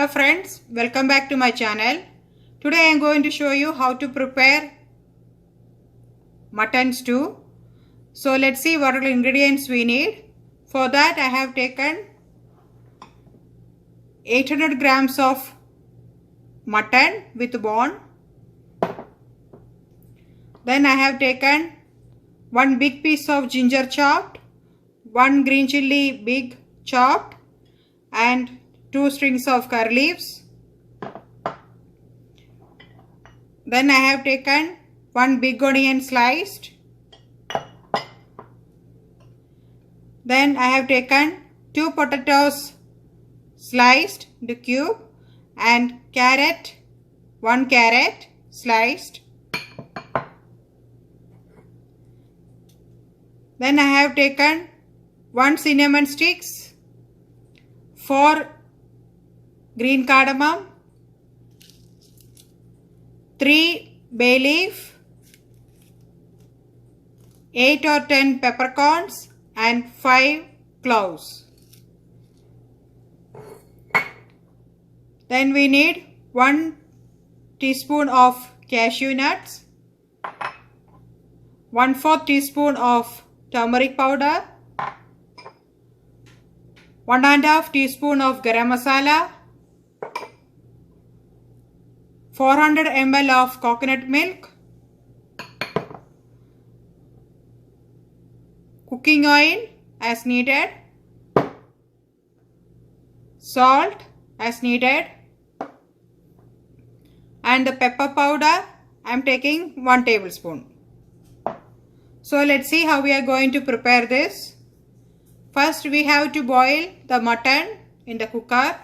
Hello friends, welcome back to my channel. Today I am going to show you how to prepare mutton stew. So let's see what are the ingredients we need. For that I have taken 800 grams of mutton with bone. Then I have taken one big piece of ginger chopped, one green chilli big chopped, and 2 strings of curry leaves. Then I have taken one big onion sliced. Then I have taken 2 potatoes sliced into cube and one carrot sliced. Then I have taken 1 cinnamon sticks, 4 green cardamom, 3 bay leaf, 8 or 10 peppercorns and 5 cloves. Then we need 1 teaspoon of cashew nuts, 1/4 teaspoon of turmeric powder, 1½ teaspoon of garam masala, 400 ml of coconut milk, cooking oil as needed, salt as needed, and the pepper powder I am taking 1 tablespoon. So let's see how we are going to prepare this. First we have to boil the mutton in the cooker.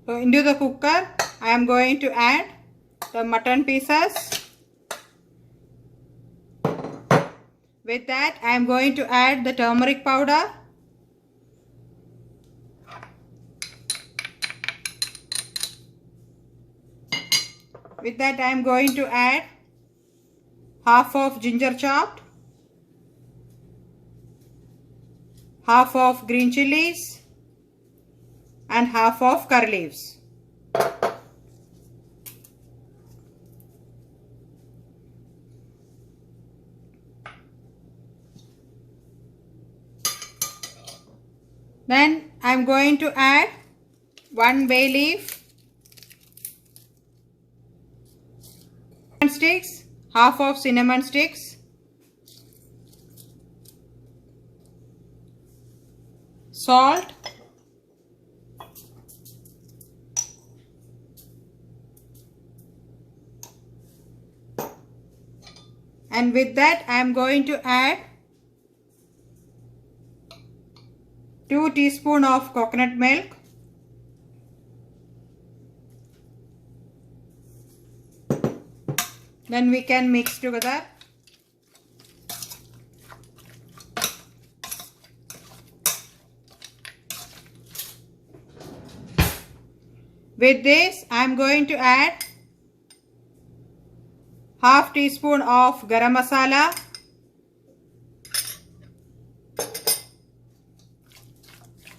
So into the cooker I am going to add the mutton pieces. With that I am going to add the turmeric powder. With that I am going to add half of ginger chopped, half of green chilies and half of curry leaves. Then I am going to add 1 bay leaf, sticks, half of cinnamon sticks, salt, and with that I am going to add 2 teaspoons of coconut milk, then we can mix together. With this I am going to add half teaspoon of garam masala,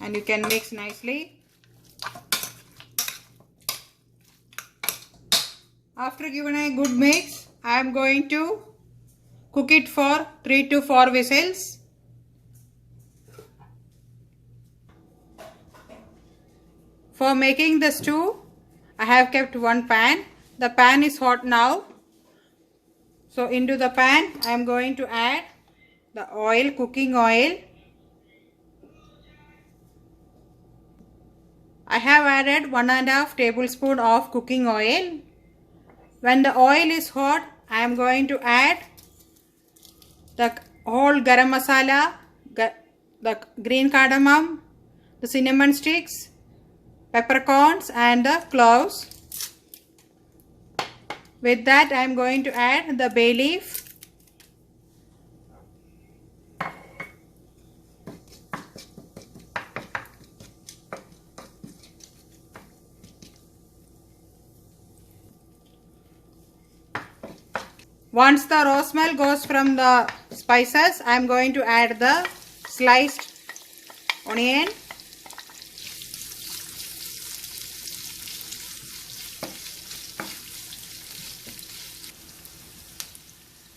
and you can mix nicely. After giving a good mix, I am going to cook it for 3 to 4 whistles. For making the stew, I have kept 1 pan. The pan is hot now. So into the pan, I am going to add the oil, cooking oil. I have added 1½ tablespoon of cooking oil. When the oil is hot, I am going to add the whole garam masala, the green cardamom, the cinnamon sticks, peppercorns and the cloves. With that I am going to add the bay leaf, Once the raw smell goes from the spices, I am going to add the sliced onion,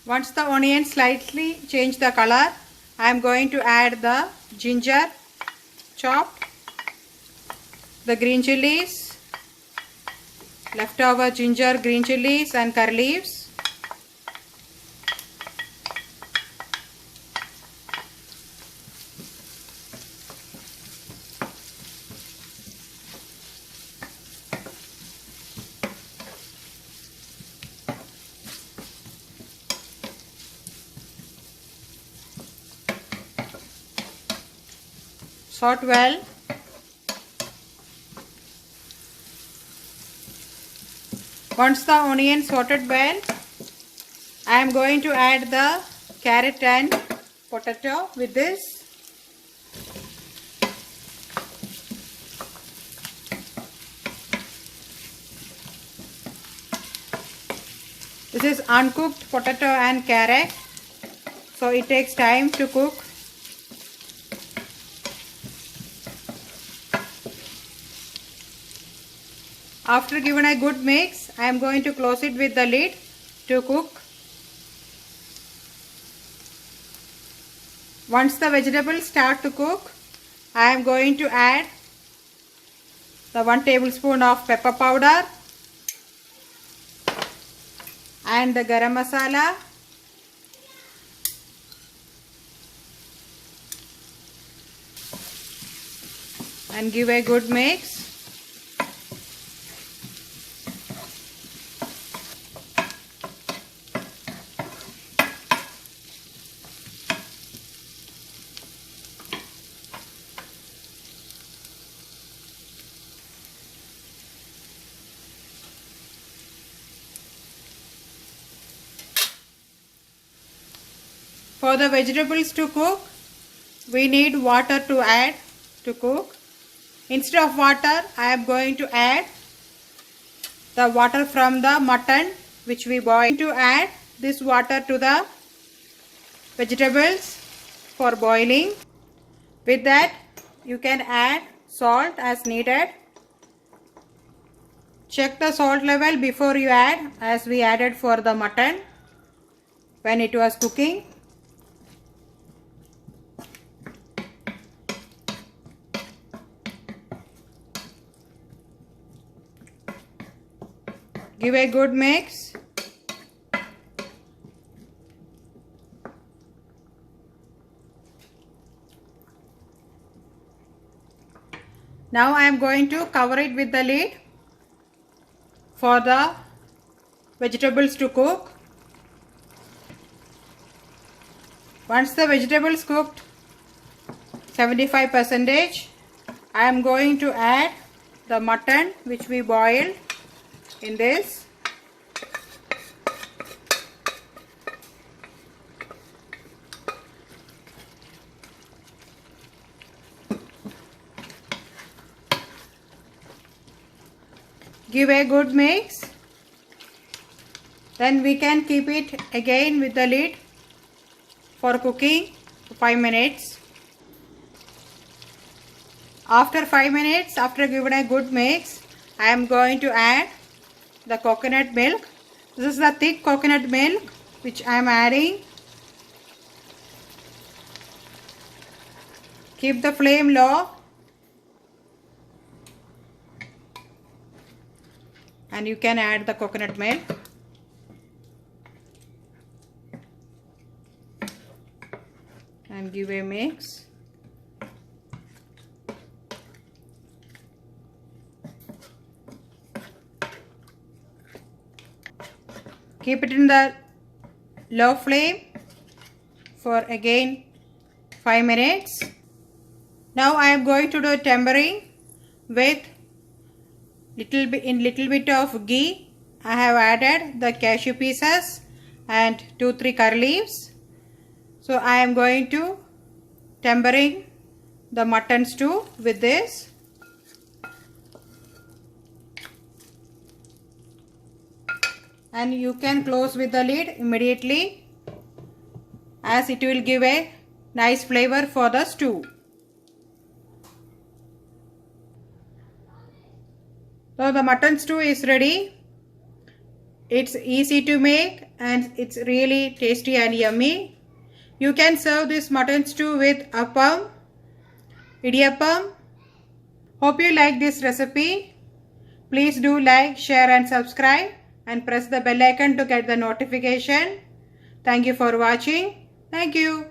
once the onion slightly change the color, I am going to add the ginger chopped, the green chilies, leftover ginger, green chilies and curry leaves, salt well. Once the onion sauteed well, I am going to add the carrot and potato with this. This is uncooked potato and carrot, so it takes time to cook. After giving a good mix, I am going to close it with the lid to cook. Once the vegetables start to cook, I am going to add the 1 tablespoon of pepper powder and the garam masala and give a good mix. For the vegetables to cook, we need water to add to cook. Instead of water, I am going to add the water from the mutton which we boiled. To add this water to the vegetables for boiling. With that, you can add salt as needed. Check the salt level before you add, as we added for the mutton when it was cooking. Give a good mix. Now I am going to cover it with the lid for the vegetables to cook. Once the vegetables cooked 75%, I am going to add the mutton which we boiled in this. Give a good mix. Then we can keep it again with the lid for cooking for 5 minutes. After 5 minutes, after giving a good mix, I am going to add the coconut milk. This is the thick coconut milk which I am adding. Keep the flame low and you can add the coconut milk. And give a mix. Keep it in the low flame for again 5 minutes. Now I am going to do tempering with little bit of ghee. I have added the cashew pieces and 2-3 curry leaves. So I am going to tempering the mutton stew with this. And you can close with the lid immediately, as it will give a nice flavor for the stew. So the mutton stew is ready. It's easy to make and it's really tasty and yummy. You can serve this mutton stew with appam, idiyappam. Hope you like this recipe. Please do like, share and subscribe and press the bell icon to get the notification. Thank you for watching. Thank you.